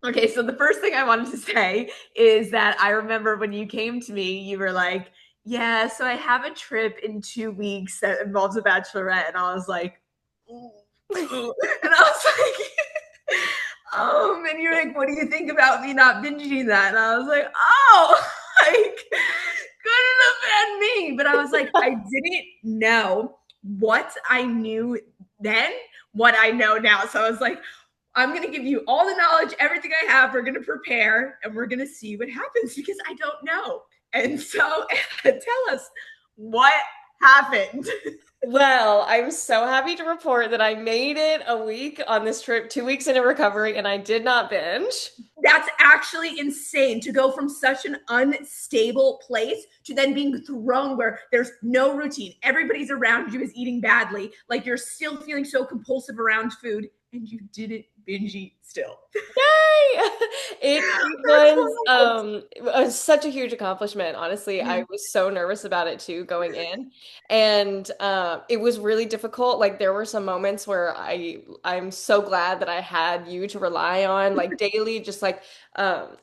Okay, so the first thing I wanted to say is that I remember when you came to me, you were like, "Yeah, so I have a trip in 2 weeks that involves a bachelorette," and I was like, "Ooh, ooh." And I was like, and you're like, "What do you think about me not binging that?" And I was like, "Oh, like couldn't have been me," but I was like, I didn't know what I knew then, what I know now. So I was like, I'm going to give you all the knowledge, everything I have. We're going to prepare and we're going to see what happens because I don't know. And so tell us what happened. Well, I'm so happy to report that I made it a week on this trip, 2 weeks into recovery, and I did not binge. That's actually insane to go from such an unstable place to then being thrown where there's no routine. Everybody's around you is eating badly. Like you're still feeling so compulsive around food and you didn't binge eat still. Yay! It That's was wild. such a huge accomplishment. Honestly, I was so nervous about it too going in, and it was really difficult. Like there were some moments where I'm so glad that I had you to rely on, like daily, just like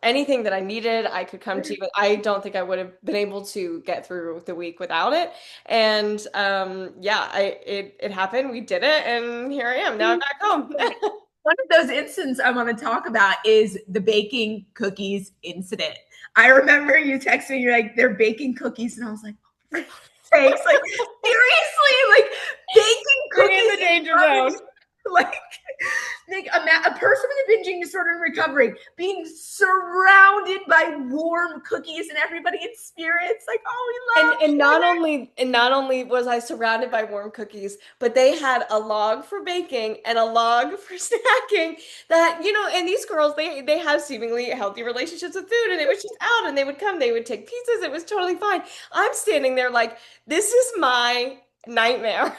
anything that I needed, I could come to you. But I don't think I would have been able to get through the week without it. And yeah, it happened. We did it, and here I am. Now I'm back home. One of those incidents I want to talk about is the baking cookies incident. I remember you texting me, you're like, they're baking cookies. And I was like, oh, for sakes, like, seriously, like, baking You're in cookies the in danger front of zone. you. Like a person with a binging disorder and recovery being surrounded by warm cookies and everybody in spirits. Like, oh, we And love and not sugar. only and not only was I surrounded by warm cookies, but they had a log for baking and a log for snacking that, and these girls they have seemingly healthy relationships with food and it was just out and they would come, they would take pizzas, it was totally fine. I'm standing there like, this is my nightmare.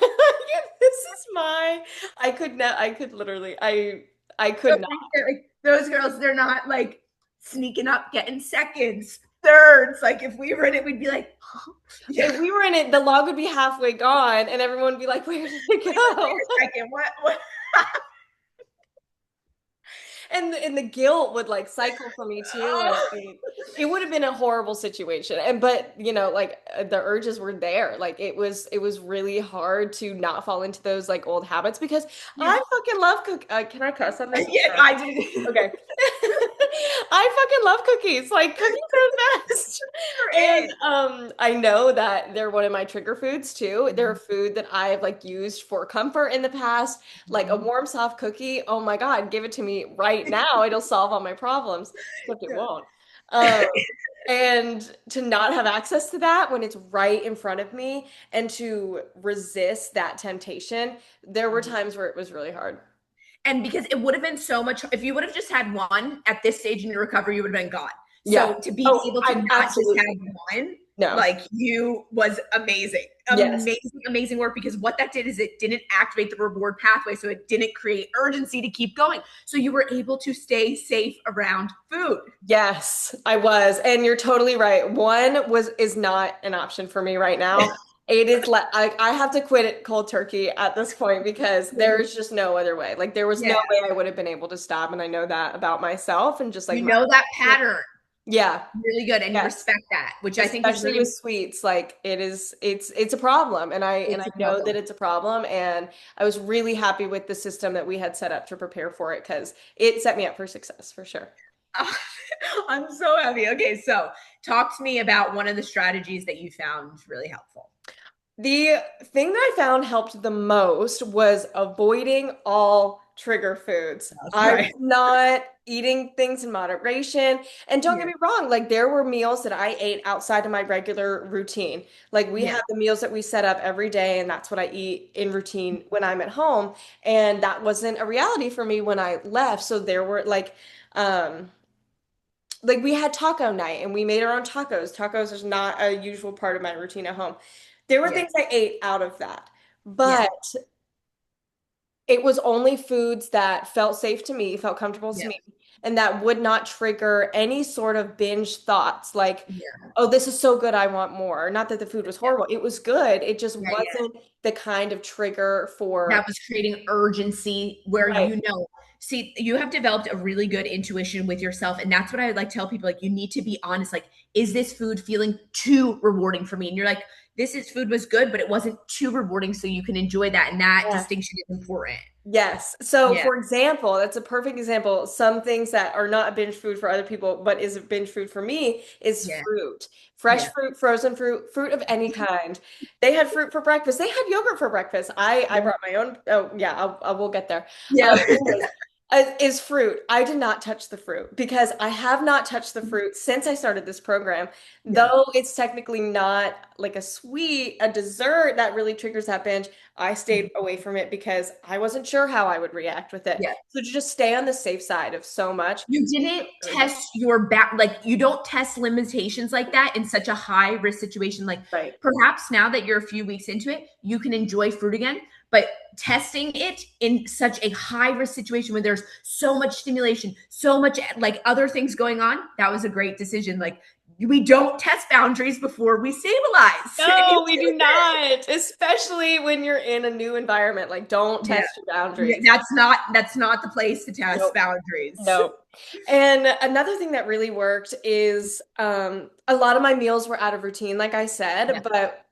This is my I could not I could literally I could not. Like those girls, they're not like sneaking up, getting seconds, thirds. Like if we were in it, we'd be like, oh, yeah. If we were in it, the log would be halfway gone and everyone would be like, where did it Wait, go? a second. What? And the guilt would like cycle for me too, and Oh. it would have been a horrible situation. And but like the urges were there. Like it was really hard to not fall into those like old habits because Yeah, I fucking love cook. Can I cuss on this? yeah, I did. Okay. I fucking love cookies. Like cookies are the best. For And it. I know that they're one of my trigger foods too. They're a food that I've like used for comfort in the past, like a warm soft cookie. Oh my God, give it to me right now. It'll solve all my problems, except it Yeah. won't. Um, and to not have access to that when it's right in front of me and to resist that temptation, there were times where it was really hard. And because it would have been so much, if you would have just had one at this stage in your recovery, you would have been gone. Yeah. So to be Oh, able to I not just absolutely have one, no. like you was amazing, Yes. amazing work. Because what that did is it didn't activate the reward pathway, so it didn't create urgency to keep going. So you were able to stay safe around food. Yes, I was. And you're totally right. One was is not an option for me right now. It is like I have to quit it cold turkey at this point because there's just no other way. Like there was no Yeah, way I would have been able to stop. And I know that about myself and just like you my know that pattern yeah, really good, and you yes. respect that, which I think is Especially with really sweets, like it's a problem. And I it's a know that struggle. it's a problem. And I was really happy with the system that we had set up to prepare for it because it set me up for success for sure. I'm so happy. Okay, so talk to me about one of the strategies that you found really helpful. The thing that I found helped the most was avoiding all trigger foods. That's I right. was not eating things in moderation. And don't get Yeah. me wrong, like there were meals that I ate outside of my regular routine. Like we Yeah. have the meals that we set up every day, and that's what I eat in routine when I'm at home. And that wasn't a reality for me when I left. So there were like we had taco night and we made our own tacos. Tacos is not a usual part of my routine at home. There were Yeah. things I ate out of that, Yeah. but it was only foods that felt safe to me, felt comfortable to Yeah. me, and that would not trigger any sort of binge thoughts like, Yeah. oh, this is so good, I want more. Not that the food was Yeah. horrible. It was good. It just Yeah. Yeah. wasn't the kind of trigger That for, was creating urgency where right. you know. See, you have developed a really good intuition with yourself. And that's what I would like to tell people. Like, you need to be honest. Like, is this food feeling too rewarding for me? And you're like, this is food was good, but it wasn't too rewarding. So you can enjoy that. And that Yeah. distinction is important. Yes. So, Yeah. for example, that's a perfect example. Some things that are not binge food for other people, but is a binge food for me is Yeah. fruit. Fresh Yeah. fruit, frozen fruit, fruit of any kind. They had fruit for breakfast. They had yogurt for breakfast. I Yeah. brought my own. Oh, yeah, I will get there. Yeah. Anyways, is fruit. I did not touch the fruit because I have not touched the fruit since I started this program. Yeah. Though it's technically not like a dessert that really triggers that binge. I stayed away from it because I wasn't sure how I would react with it. Yeah. So to just stay on the safe side of so much, You didn't really helped. test your back, like you don't test limitations like that in such a high risk situation. Like Right. perhaps now that you're a few weeks into it, you can enjoy fruit again, but testing it in such a high risk situation where there's so much stimulation, so much like other things going on, that was a great decision. Like we don't test boundaries before we stabilize. No, we do not, especially when you're in a new environment. Like, don't Yeah. test your Yeah, boundaries. that's not the place to test Nope. boundaries. No. And another thing that really worked is a lot of my meals were out of routine, like I Yeah. said, but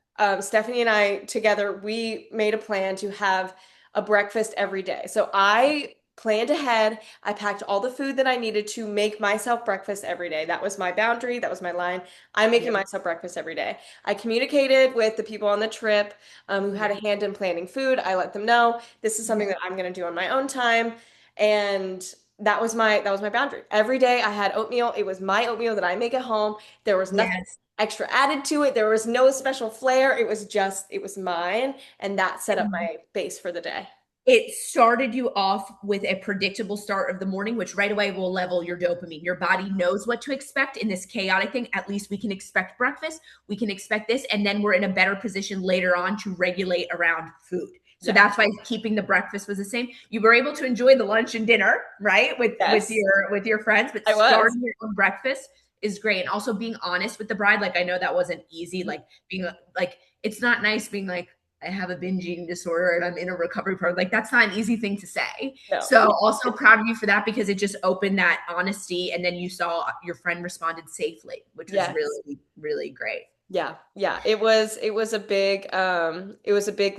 Stephanie and I together, we made a plan to have a breakfast every day. So I planned ahead. I packed all the food that I needed to make myself breakfast every day. That was my boundary. That was my line. I'm making Yeah. myself breakfast every day. I communicated with the people on the trip who had Yeah. a hand in planning food. I let them know this is Yeah. something that I'm going to do on my own time. And that was my boundary. Every day I had oatmeal. It was my oatmeal that I make at home. There was nothing Yes. extra added to it. There was no special flair. It was mine, and that set up And my base for the day. it started you off with a predictable start of the morning, which right away will level your dopamine. Your body knows what to expect in this chaotic thing. At least we can expect breakfast, we can expect this, and then we're in a better position later on to regulate around food. So Yeah. that's why keeping the breakfast was the same. You were able to enjoy the lunch and dinner, right, with Yes, your friends, but I was. starting your own breakfast is great. And also being honest with the bride. Like I know that wasn't easy. Like being like it's not nice being like I have a binge eating disorder and I'm in a recovery program. Like that's not an easy thing to say. No. So also proud of you for that because it just opened that honesty and then you saw your friend responded safely, which was Yes. really, really great. Yeah, yeah. It was a big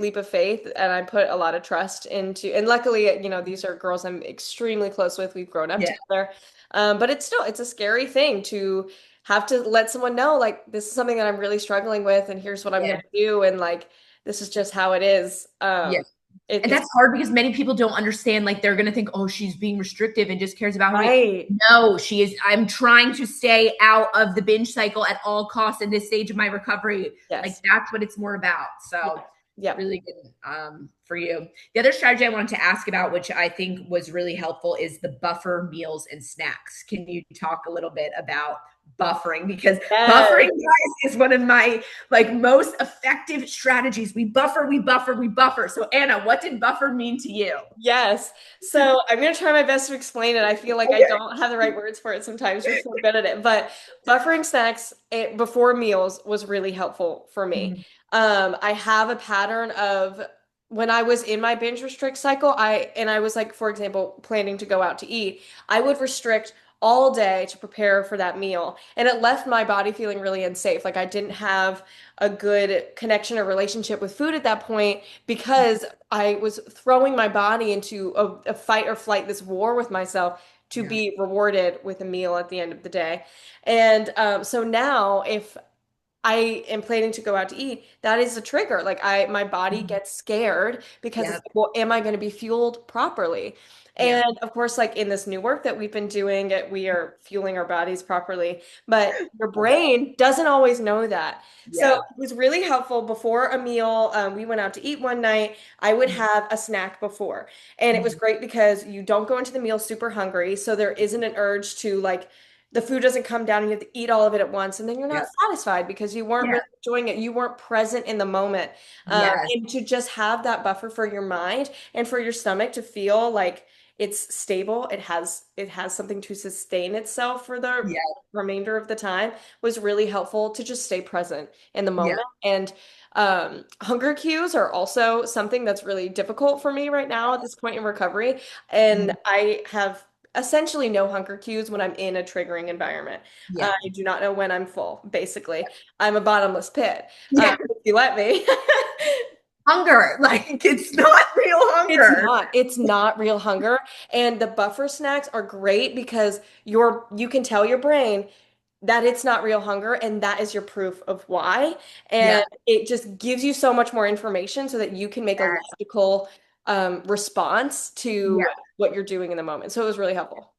leap of faith, and I put a lot of trust into, and luckily, these are girls I'm extremely close with. We've grown up Yeah. together. But it's a scary thing to have to let someone know, like, this is something that I'm really struggling with, and here's what I'm Yeah. gonna do, and like this is just how it is. Yeah. It, And it's that's hard because many people don't understand, like they're gonna think, oh, she's being restrictive and just cares about her weight. right. No, she is. I'm trying to stay out of the binge cycle at all costs in this stage of my recovery. Like Yes. that's what it's more about. Yeah. So Yeah. really good for you. The other strategy I wanted to ask about, which I think was really helpful, is the buffer meals and snacks. Can you talk a little bit about buffering? Because buffering, Yes. guys, is one of my like most effective strategies. We buffer, we buffer, we buffer. So Anna, what did buffer mean to you? Yes. So I'm going to try my best to explain it. I feel like I Okay. don't have the right words for it sometimes. You're so good at it. But buffering snacks before meals was really helpful for me. Mhm. I have a pattern of when I was in my binge restrict cycle, I was like, for example, planning to go out to eat, I would restrict all day to prepare for that meal. And it left my body feeling really unsafe. Like I didn't have a good connection or relationship with food at that point because I was throwing my body into a fight or flight, this war with myself to Yeah. be rewarded with a meal at the end of the day. And so now, if I am planning to go out to eat, that is a trigger. Like my body Mhm. gets scared because it's Yep. like, well, am I going to be fueled properly? Yeah. And of course, like in this new work that we've been doing, we are fueling our bodies properly, but your Love it. brain doesn't always know that. So Yeah. it was really helpful before a meal. We went out to eat one night. I would have a snack before, and it was Mhm. great because you don't go into the meal super hungry, so there isn't an urge to like the food doesn't come down and you have to eat all of it at once and then you're not Yep. satisfied because you weren't Yeah. really enjoying it, you weren't present in the moment. Yes. And to just have that buffer for your mind and for your stomach to feel like it's stable. It has something to sustain itself for the Yeah. remainder of the time was really helpful to just stay present in the Yeah. moment. And hunger cues are also something that's really difficult for me right now at this point in recovery. And Mhm. I have essentially no hunger cues when I'm in a triggering environment. Yeah. I do not know when I'm full, basically. I'm a bottomless pit, Yeah. if you let me. Hunger. Like it's not real It's hunger. not. It's not real hunger. And the buffer snacks are great because you can tell your brain that it's not real hunger, and that is your proof of why. Yeah. And it just gives you so much more information so that you can make a Yes. logical response Yeah. to what you're doing in the moment. So it was really helpful.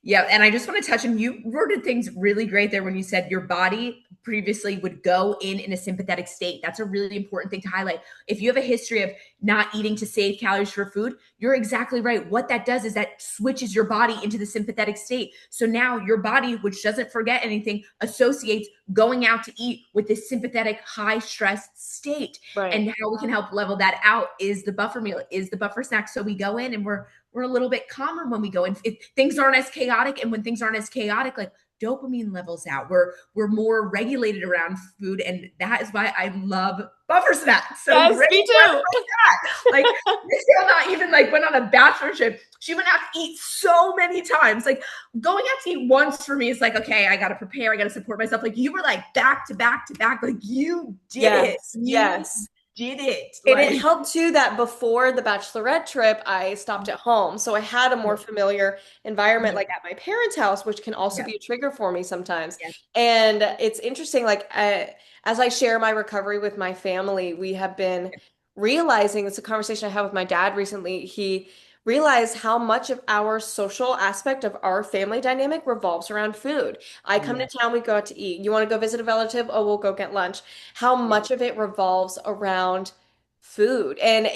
Yeah, and I just want to touch on you worded things really great there when you said your body previously would go in a sympathetic state. That's a really important thing to highlight. If you have a history of not eating to save calories for food, you're exactly right. What that does is that switches your body into the sympathetic state. So now your body, which doesn't forget anything, associates going out to eat with this sympathetic high stress state. Right. And how we can help level that out is the buffer meal, is the buffer snack. So we go in and we're a little bit calmer when we go in. If things aren't as chaotic, and when things aren't as chaotic, like dopamine levels out. We're more regulated around food, and that is why I love buffer snacks. So Yes, great me question too. like that. Like this girl not even like went on a bachelor trip. She went out to eat so many times. Like going out to eat once for me is like, okay, I gotta prepare, I gotta support myself. Like you were like back to back to back. Like you did it. Yes, You yes. did it. And it Like helped too that before the Bachelorette trip, I stopped at home. So I had a more familiar environment, yeah, like at my parents' house, which can also yeah, be a trigger for me sometimes. yeah, And it's interesting, like, as I share my recovery with my family, we have been realizing it's a conversation I had with my dad recently. He realized how much of our social aspect of our family dynamic revolves around food. I come yeah, to town, we go out to eat. You want to go visit a relative? Oh, we'll go get lunch. How yeah, much of it revolves around food. And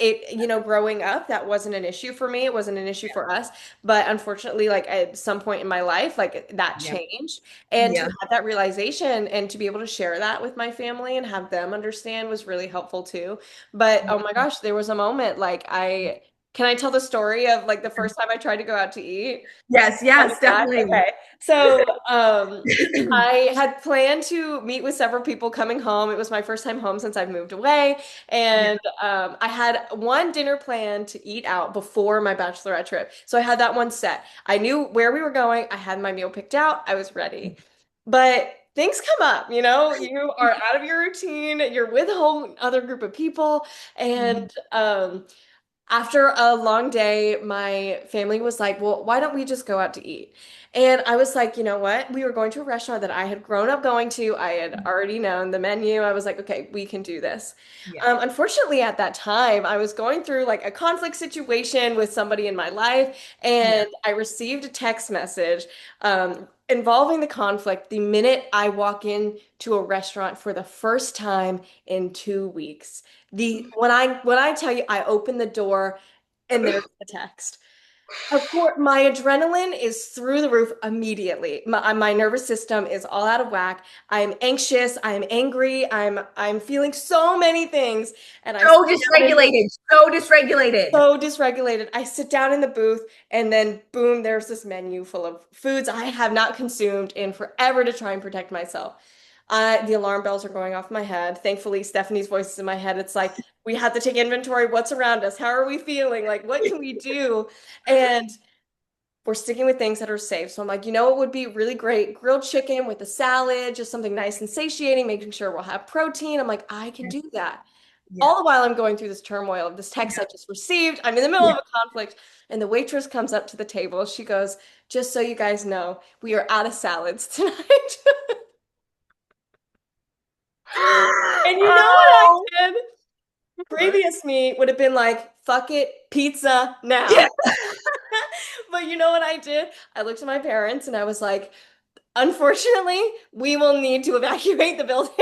growing up, that wasn't an issue for me. It wasn't an issue for us. But unfortunately, like at some point in my life, like that yeah, changed. And to yeah, have that realization and to be able to share that with my family and have them understand was really helpful too. But oh my yeah. gosh, there was a moment like can I tell the story of like the first time I tried to go out to eat? Yes, Coming yes, back? definitely. Okay. So, I had planned to meet with several people coming home. It was my first time home since I've moved away. Yeah, And I had one dinner planned to eat out before my bachelorette trip. So I had that one set. I knew where we were going. I had my meal picked out. I was ready. But things come up, you are out of your routine. You're with a whole other group of people. mhm, And after a long day, my family was like, well, why don't we just go out to eat? And I was like, you know what? We were going to a restaurant that I had grown up going to. I had already known the menu. I was like, okay, we can do this. yeah, Unfortunately, at that time, I was going through like a conflict situation with somebody in my life, yeah. and I received a text message involving the conflict the minute I walk in to a restaurant for the first time in 2 weeks. When I tell you I open the door and there's the text. Of course, my adrenaline is through the roof immediately. My nervous system is all out of whack. I'm anxious, I'm angry, I'm feeling so many things, and I sit So down in the dysregulated, so dysregulated. so dysregulated. I sit down in the booth and then boom, there's this menu full of foods I have not consumed in forever to try and protect myself. The alarm bells are going off in my head. Thankfully, Stephanie's voice is in my head. It's like, we have to take inventory. What's around us? How are we feeling? Like, what can we do? And we're sticking with things that are safe. So I'm like, what would be really great? Grilled chicken with a salad, just something nice and satiating, making sure we'll have protein. I'm like, I can do that. Yeah, All the while I'm going through this turmoil of this text yeah, I just received. I'm in the middle yeah. of a conflict, and the waitress comes up to the table. She goes, just so you guys know, we are out of salads tonight. And you know what I Oh, did? what? Previous me would have been like, fuck it, pizza Yeah. now. But you know what I did? I looked at my parents and I was like, unfortunately, we will need to evacuate the building.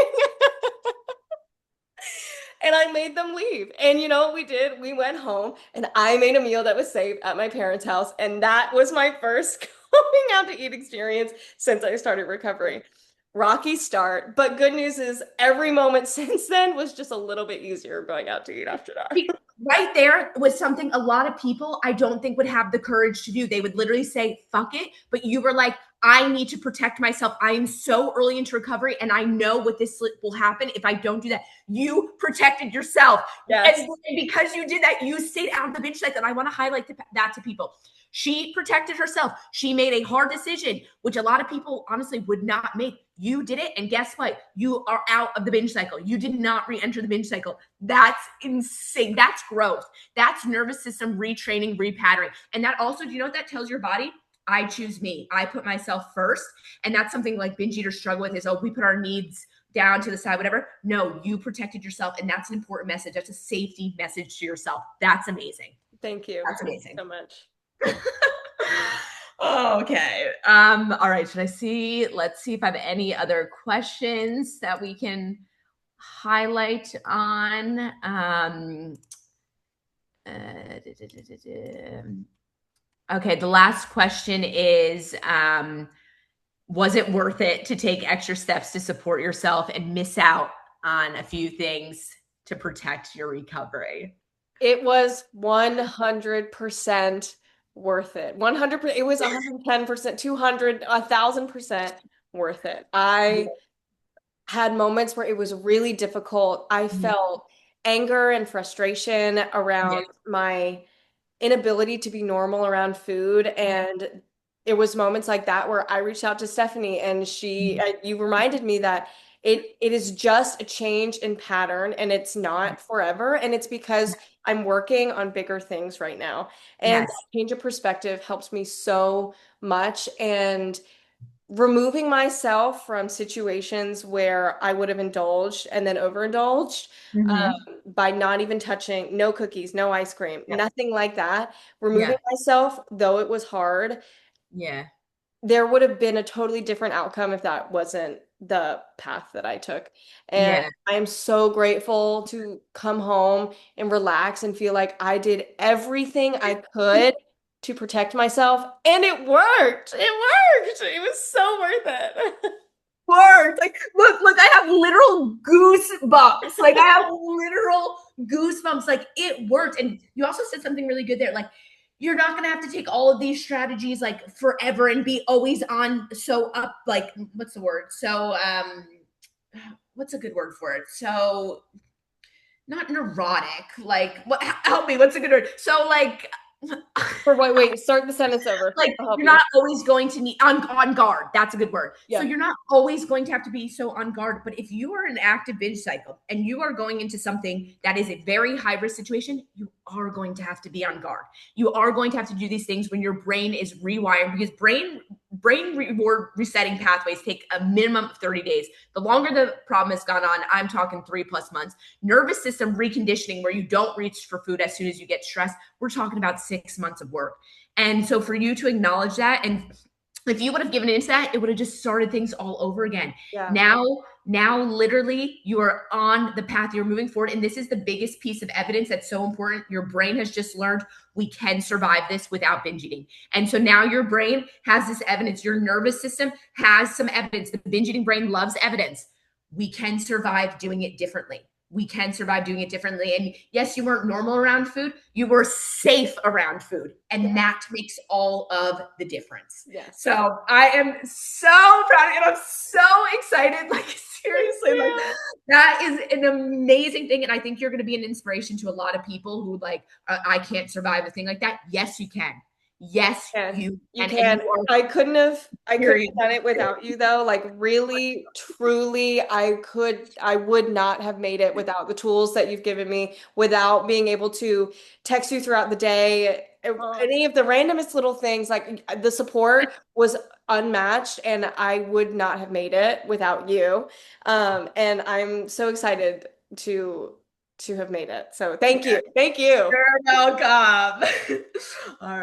And I made them leave. And you know what we did? We went home and I made a meal that was safe at my parents' house. And that was my first going out to eat experience since I started recovery. Rocky start, but good news is every moment since then was just a little bit easier going out to eat after dark. right there was something a lot of people I don't think would have the courage to do. They would literally say, fuck it. But you were like, I need to protect myself. I am so early into recovery and I know what this will happen if I don't do that. You protected yourself. Yes. And because you did that, you stayed out of the binge cycle. And I want to highlight that to people. She protected herself. She made a hard decision, which a lot of people honestly would not make. You did it. And guess what? You are out of the binge cycle. You did not re enter the binge cycle. That's insane. That's growth. That's nervous system retraining, repatterning. And that also, do you know what that tells your body? I choose me. I put myself first. And that's something like binge eaters struggle with is, oh, we put our needs down to the side, whatever. No, you protected yourself. And that's an important message. That's a safety message to yourself. That's amazing. Thank you. That's Thank you amazing. so much. Okay. All right. Should I see? Let's see if I have any other questions that we can highlight on. Okay, the last question is was it worth it to take extra steps to support yourself and miss out on a few things to protect your recovery? It was 100% worth it. 100%. It was 110%, 200, 1,000% worth it. I had moments where it was really difficult. I felt anger and frustration Yeah. around my inability to be normal around food. And it was moments like that where I reached out to Stephanie and you reminded me that it is just a change in pattern and it's not forever. And it's because I'm working on bigger things right now. And Yes. that change of perspective helps me so much. And removing myself from situations where I would have indulged and then overindulged Mm-hmm. by not even touching no cookies, no ice cream, Yeah. nothing like that. Yeah. Removing myself, though it was hard, Yeah. there would have been a totally different outcome if that wasn't the path that I took. And Yeah. I am so grateful to come home and relax and feel like I did everything I could to protect myself. And it worked. It worked. It was so worth it. Words. Like, look, I have literal goosebumps. Like, I have literal goosebumps. Like, it worked. And you also said something really good there. Like, you're not going to have to take all of these strategies like forever and be always on so up, like, what's the word? So, what's a good word for it? So, not neurotic. Like, what, help me. What's a good word? So, like, For wait, start the sentence over. like I'll help you're you. not always going to need on guard. That's a good word. So Yeah. you're not always going to have to be so on guard. But if you are in an active binge cycle and you are going into something that is a very high risk situation, you are going to have to be on guard. You are going to have to do these things when your brain is rewired because brain reward resetting pathways take a minimum of 30 days. The longer the problem has gone on, I'm talking 3+ months. Nervous system reconditioning, where you don't reach for food as soon as you get stressed, we're talking about 6 months of work. And so for you to acknowledge that, and if you would have given into that, it would have just started things all over again. Yeah. Now literally you are on the path, you're moving forward. And this is the biggest piece of evidence that's so important. Your brain has just learned we can survive this without binge eating. And so now your brain has this evidence. Your nervous system has some evidence. The binge eating brain loves evidence. We can survive doing it differently. We can survive doing it differently. And yes, you weren't normal around food, you were safe around food. And that makes all of the difference. Yes. So I am so proud of you. And I'm so excited. Like, seriously, like that is an amazing thing. And I think you're going to be an inspiration to a lot of people who like, I can't survive a thing like that. Yes, you can. Yes, you You can. can. And you are, I couldn't have done it without you though. Like really, truly, I would not have made it without the tools that you've given me, without being able to text you throughout the day. Any of the randomest little things, like the support was unmatched, and I would not have made it without you. And I'm so excited to have made it. So thank you. Thank you. you're welcome. All right.